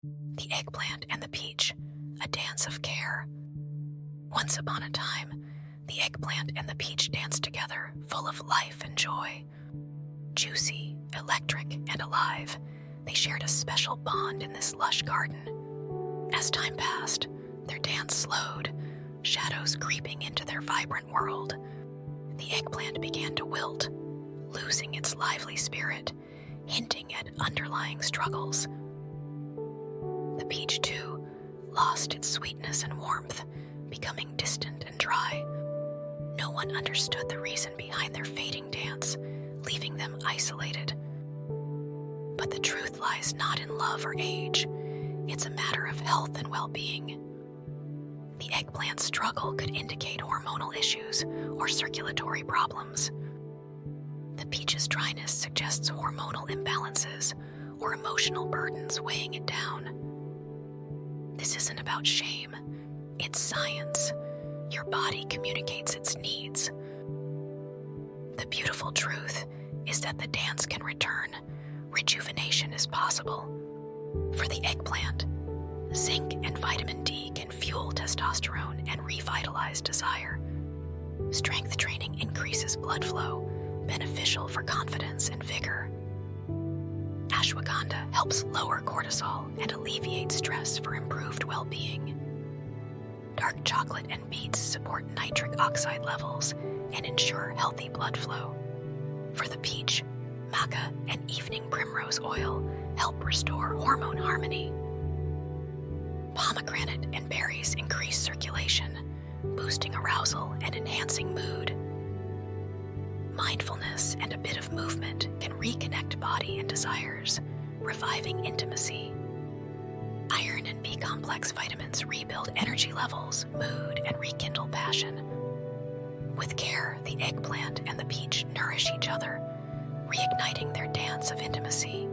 The Eggplant and the Peach, a dance of care. Once upon a time, the Eggplant and the Peach danced together, full of life and joy. Juicy, electric, and alive, they shared a special bond in this lush garden. As time passed, their dance slowed, shadows creeping into their vibrant world. The Eggplant began to wilt, losing its lively spirit, hinting at underlying struggles. The Peach, too, lost its sweetness and warmth, becoming distant and dry. No one understood the reason behind their fading dance, leaving them isolated. But the truth lies not in love or age. It's a matter of health and well-being. The Eggplant's struggle could indicate hormonal issues or circulatory problems. The Peach's dryness suggests hormonal imbalances or emotional burdens weighing it down. This isn't about shame. It's science. Your body communicates its needs. The beautiful truth is that the dance can return. Rejuvenation is possible. For the Eggplant, zinc and vitamin D can fuel testosterone and revitalize desire. Strength training increases blood flow, beneficial for confidence and vigor. Ashwagandha helps lower cortisol and alleviate stress for improved well-being. Dark chocolate and beets support nitric oxide levels and ensure healthy blood flow. For the Peach, maca and evening primrose oil help restore hormone harmony. Pomegranate and berries increase circulation, boosting arousal and enhancing mood. Mindfulness and a bit of movement can reconnect body and desires, reviving intimacy. Iron and B-complex vitamins rebuild energy levels, mood, and rekindle passion. With care, the Eggplant and the Peach nourish each other, reigniting their dance of intimacy.